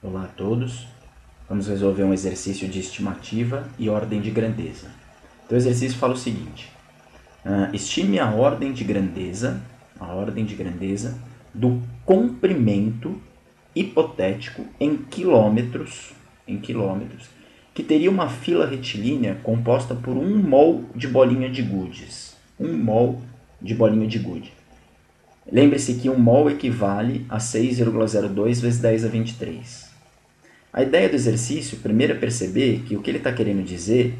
Olá a todos. Vamos resolver um exercício de estimativa e ordem de grandeza. Então, o exercício fala o seguinte: estime a ordem de grandeza do comprimento hipotético em quilômetros, que teria uma fila retilínea composta por 1 mol de bolinha de gude. 1 mol de bolinha de gude. Lembre-se que 1 mol equivale a 6,02 vezes 10 a 23. A ideia do exercício, primeiro, é perceber que o que ele está querendo dizer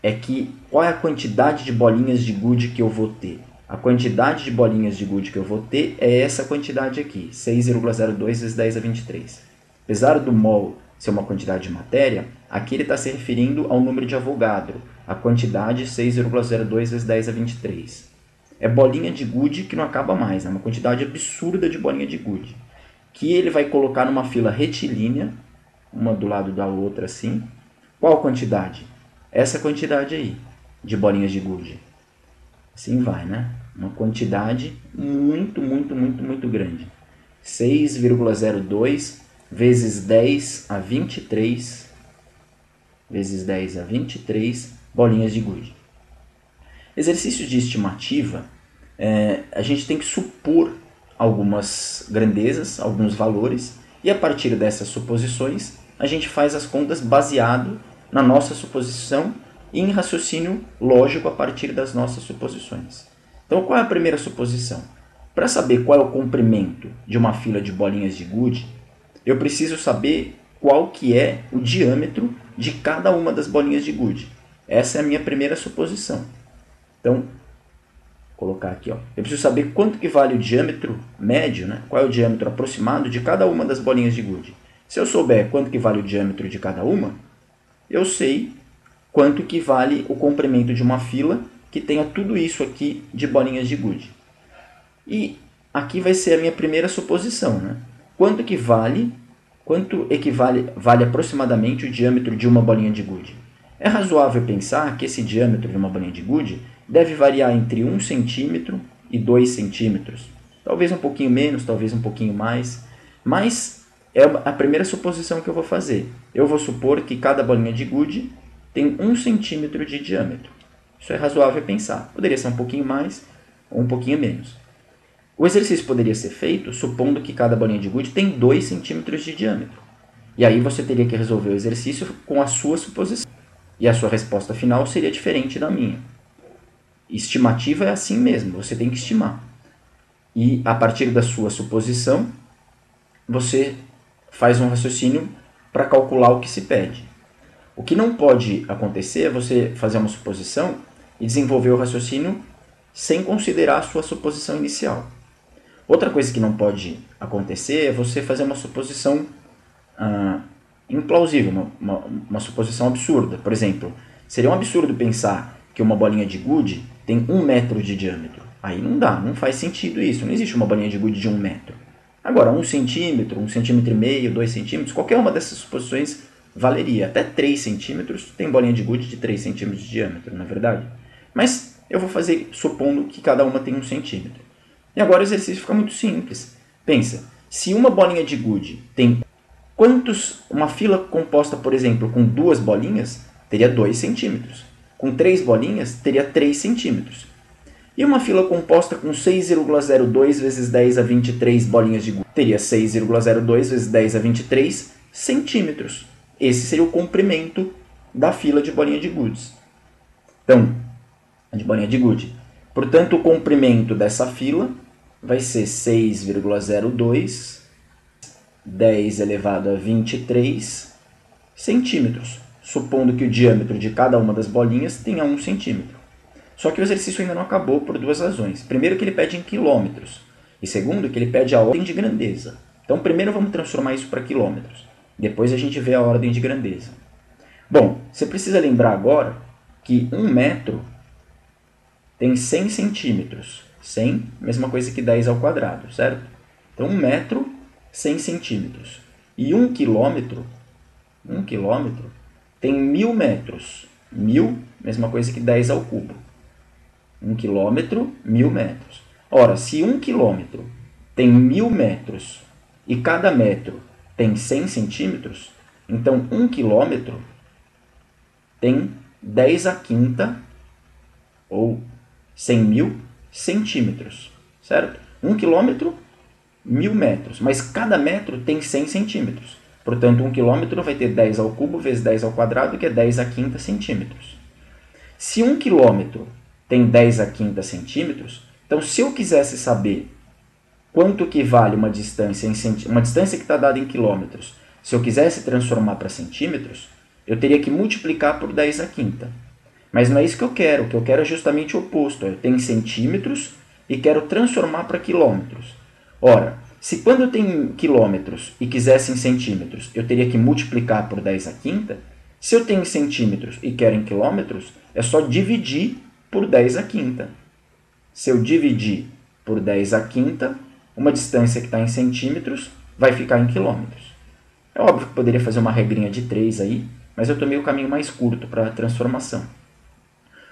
é que qual é a quantidade de bolinhas de gude que eu vou ter. A quantidade de bolinhas de gude que eu vou ter é essa quantidade aqui, 6,02 vezes 10 a 23. Apesar do mol ser uma quantidade de matéria, aqui ele está se referindo ao número de Avogadro, a quantidade 6,02 vezes 10 a 23. É bolinha de gude que não acaba mais, é uma quantidade absurda de bolinha de gude, que ele vai colocar numa fila retilínea, uma do lado da outra assim. Qual quantidade? Essa quantidade aí, de bolinhas de gude. Assim vai, né? Uma quantidade muito grande. 6,02 vezes 10 a 23 bolinhas de gude. Exercícios de estimativa, a gente tem que supor algumas grandezas, alguns valores, e a partir dessas suposições, a gente faz as contas baseado na nossa suposição e em raciocínio lógico a partir das nossas suposições. Então, qual é a primeira suposição? Para saber qual é o comprimento de uma fila de bolinhas de gude, eu preciso saber qual que é o diâmetro de cada uma das bolinhas de gude. Essa é a minha primeira suposição. Então, vou colocar aqui, ó. Eu preciso saber quanto que vale o diâmetro médio, né? Qual é o diâmetro aproximado de cada uma das bolinhas de gude. Se eu souber quanto que vale o diâmetro de cada uma, eu sei quanto que vale o comprimento de uma fila que tenha tudo isso aqui de bolinhas de gude. E aqui vai ser a minha primeira suposição, né? Quanto vale aproximadamente o diâmetro de uma bolinha de gude? É razoável pensar que esse diâmetro de uma bolinha de gude deve variar entre 1 centímetro e 2 centímetros. Talvez um pouquinho menos, talvez um pouquinho mais. Mas é a primeira suposição que eu vou fazer. Eu vou supor que cada bolinha de gude tem 1 centímetro de diâmetro. Isso é razoável pensar. Poderia ser um pouquinho mais ou um pouquinho menos. O exercício poderia ser feito supondo que cada bolinha de gude tem 2 centímetros de diâmetro. E aí você teria que resolver o exercício com a sua suposição. E a sua resposta final seria diferente da minha. Estimativa é assim mesmo, você tem que estimar. E a partir da sua suposição, você faz um raciocínio para calcular o que se pede. O que não pode acontecer é você fazer uma suposição e desenvolver o raciocínio sem considerar a sua suposição inicial. Outra coisa que não pode acontecer é você fazer uma suposição implausível, uma suposição absurda. Por exemplo, seria um absurdo pensar que uma bolinha de gude tem 1 metro de diâmetro. Aí não dá, não faz sentido isso. Não existe uma bolinha de gude de 1 metro. Agora, 1 centímetro, 1,5 centímetros, 2 centímetros, qualquer uma dessas suposições valeria. Até 3 centímetros tem bolinha de gude de 3 centímetros de diâmetro, não é verdade? Mas eu vou fazer supondo que cada uma tem 1 centímetro. E agora o exercício fica muito simples. Pensa, se uma bolinha de gude tem uma fila composta, por exemplo, com 2 bolinhas, teria 2 centímetros. Com 3 bolinhas, teria 3 centímetros. E uma fila composta com 6,02 vezes 10 a 23 bolinhas de gude, teria 6,02 vezes 10 a 23 centímetros. Esse seria o comprimento da fila de bolinha de gudes. Então, de bolinha de gude. Portanto, o comprimento dessa fila vai ser 6,02 10 elevado a 23 centímetros, supondo que o diâmetro de cada uma das bolinhas tenha 1 centímetro. Só que o exercício ainda não acabou por 2 razões. Primeiro, que ele pede em quilômetros. E segundo, que ele pede a ordem de grandeza. Então, primeiro vamos transformar isso para quilômetros. Depois a gente vê a ordem de grandeza. Bom, você precisa lembrar agora que 1 metro tem 100 centímetros. 100, mesma coisa que 10 ao quadrado, certo? Então, 1 metro, 100 centímetros. E 1 quilômetro tem 1000 metros. 1000, mesma coisa que 10 ao cubo. 1 quilômetro, 1000 metros. Ora, se 1 quilômetro tem 1000 metros e cada metro tem 100 centímetros, então 1 quilômetro tem 10 a quinta, ou 100.000 centímetros, certo? 1 quilômetro, 1.000 metros, mas cada metro tem 100 centímetros. Portanto, 1 quilômetro vai ter 10 ao cubo vezes 10 ao quadrado, que é 10 a quinta centímetros. Se 1 quilômetro tem 10 a quinta centímetros, então se eu quisesse saber quanto equivale uma distância que está dada em quilômetros, se eu quisesse transformar para centímetros, eu teria que multiplicar por 10 a quinta. Mas não é isso que eu quero. O que eu quero é justamente o oposto. Eu tenho centímetros e quero transformar para quilômetros. Ora, se quando eu tenho quilômetros e quisesse em centímetros, eu teria que multiplicar por 10 a quinta, se eu tenho centímetros e quero em quilômetros, é só dividir por 10 a quinta. Se eu dividir por 10 a quinta, uma distância que está em centímetros vai ficar em quilômetros. É óbvio que poderia fazer uma regrinha de 3 aí, mas eu tomei o caminho mais curto para a transformação.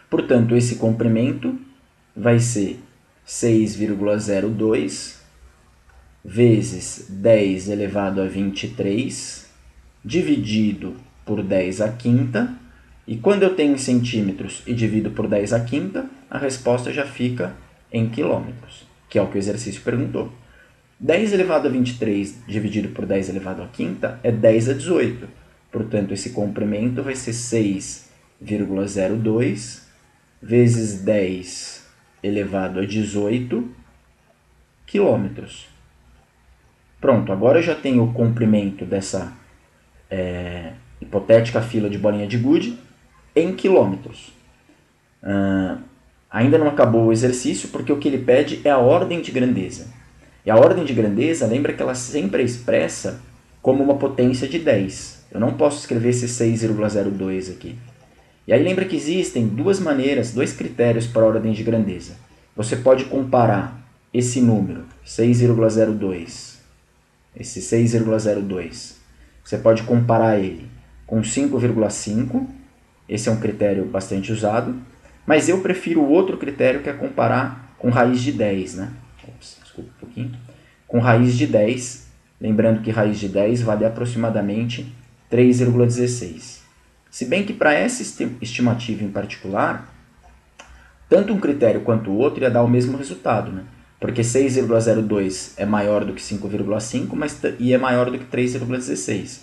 Portanto, esse comprimento vai ser 6,02 vezes 10 elevado a 23 dividido por 10 a quinta. E quando eu tenho em centímetros e divido por 10 a quinta, a resposta já fica em quilômetros, que é o que o exercício perguntou. 10 elevado a 23 dividido por 10 elevado a quinta é 10 a 18. Portanto, esse comprimento vai ser 6,02 vezes 10 elevado a 18 quilômetros. Pronto, agora eu já tenho o comprimento dessa hipotética fila de bolinha de gude em quilômetros. Ainda não acabou o exercício, porque o que ele pede é a ordem de grandeza. E a ordem de grandeza, lembra que ela sempre é expressa como uma potência de 10. Eu não posso escrever esse 6,02 aqui. E aí lembra que existem duas maneiras, dois critérios para a ordem de grandeza. Você pode comparar esse número, 6,02, esse 6,02, você pode comparar ele com 5,5, esse é um critério bastante usado, mas eu prefiro o outro critério, que é comparar com raiz de 10, né? Desculpa um pouquinho. Com raiz de 10, lembrando que raiz de 10 vale aproximadamente 3,16. Se bem que para essa estimativa em particular, tanto um critério quanto o outro ia dar o mesmo resultado, né? Porque 6,02 é maior do que 5,5 e é maior do que 3,16.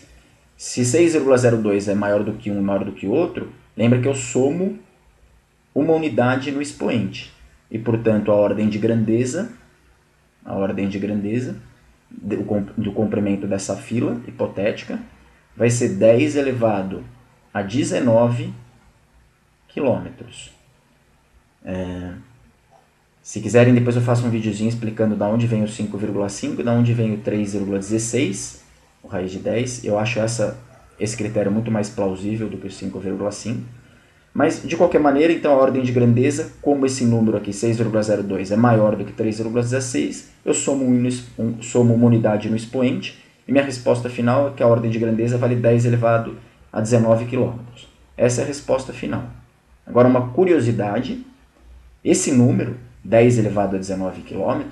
Se 6,02 é maior do que um e maior do que o outro, lembra que eu somo uma unidade no expoente. E, portanto, a ordem de grandeza do comprimento dessa fila hipotética vai ser 10 elevado a 19 quilômetros. Se quiserem, depois eu faço um videozinho explicando de onde vem o 5,5 e de onde vem o 3,16, o raiz de 10. Eu acho esse critério muito mais plausível do que o 5,5. Mas, de qualquer maneira, então a ordem de grandeza, como esse número aqui, 6,02, é maior do que 3,16, eu somo uma unidade no expoente, e minha resposta final é que a ordem de grandeza vale 10 elevado a 19 km. Essa é a resposta final. Agora, uma curiosidade, esse número, 10 elevado a 19 km,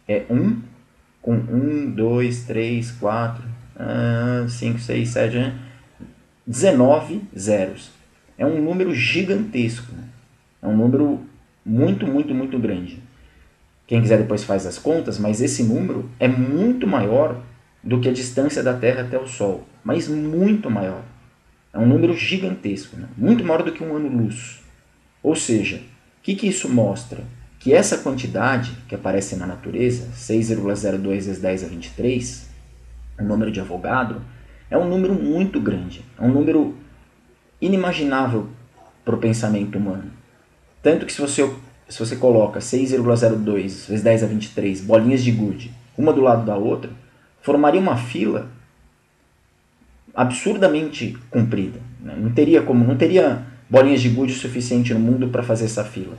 é 1 com 1, 2, 3, 4, 5, 6, 7, 19 zeros. É um número gigantesco, né? É um número muito, muito, muito grande. Quem quiser depois faz as contas, mas esse número é muito maior do que a distância da Terra até o Sol, mas muito maior. É um número gigantesco, né? Muito maior do que um ano-luz. Ou seja, o que isso mostra? Que essa quantidade que aparece na natureza, 6,02 vezes 10 a 23, o número de Avogadro, é um número muito grande. É um número inimaginável para o pensamento humano. Tanto que se você coloca 6,02 vezes 10 a 23 bolinhas de gude, uma do lado da outra, formaria uma fila absurdamente comprida. Não teria bolinhas de gude suficiente no mundo para fazer essa fila.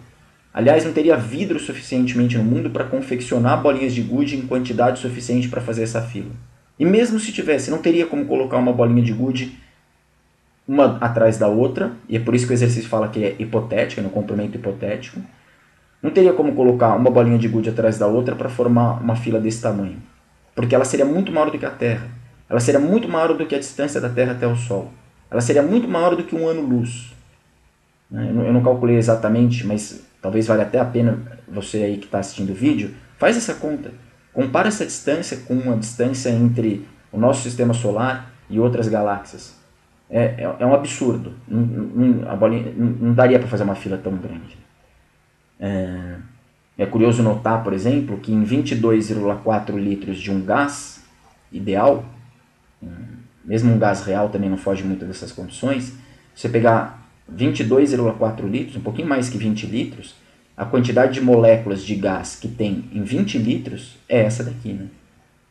Aliás, não teria vidro suficientemente no mundo para confeccionar bolinhas de gude em quantidade suficiente para fazer essa fila. E mesmo se tivesse, não teria como colocar uma bolinha de gude uma atrás da outra, e é por isso que o exercício fala que é hipotético, no comprimento hipotético. Não teria como colocar uma bolinha de gude atrás da outra para formar uma fila desse tamanho, porque ela seria muito maior do que a Terra. ela seria muito maior do que a distância da Terra até o Sol. Ela seria muito maior do que um ano-luz. Eu não calculei exatamente, mas talvez valha até a pena você aí que está assistindo o vídeo, faz essa conta. Compara essa distância com a distância entre o nosso sistema solar e outras galáxias. É um absurdo. Não daria para fazer uma fila tão grande. É curioso notar, por exemplo, que em 22,4 litros de um gás ideal, mesmo um gás real também não foge muito dessas condições, você pegar 22,4 litros, um pouquinho mais que 20 litros, a quantidade de moléculas de gás que tem em 20 litros é essa daqui, né?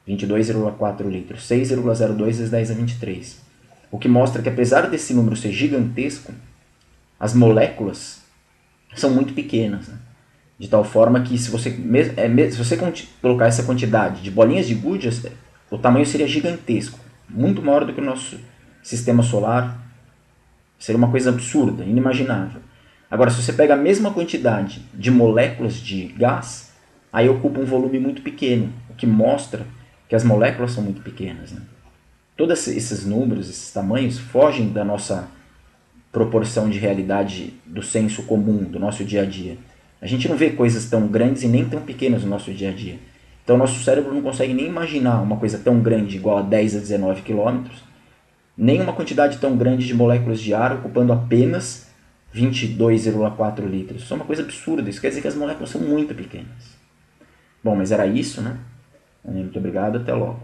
22,4 litros, 6,02 vezes 10 a 23. O que mostra que apesar desse número ser gigantesco, as moléculas são muito pequenas, né? De tal forma que se você colocar essa quantidade de bolinhas de gude, o tamanho seria gigantesco, muito maior do que o nosso sistema solar. Seria uma coisa absurda, inimaginável. Agora, se você pega a mesma quantidade de moléculas de gás, aí ocupa um volume muito pequeno, o que mostra que as moléculas são muito pequenas, né? Todos esses números, esses tamanhos, fogem da nossa proporção de realidade do senso comum, do nosso dia a dia. A gente não vê coisas tão grandes e nem tão pequenas no nosso dia a dia. Então, nosso cérebro não consegue nem imaginar uma coisa tão grande, igual a 10 a 19 quilômetros, nem uma quantidade tão grande de moléculas de ar ocupando apenas 22,4 litros. Isso é uma coisa absurda. Isso quer dizer que as moléculas são muito pequenas. Bom, mas era isso, né? Muito obrigado, até logo.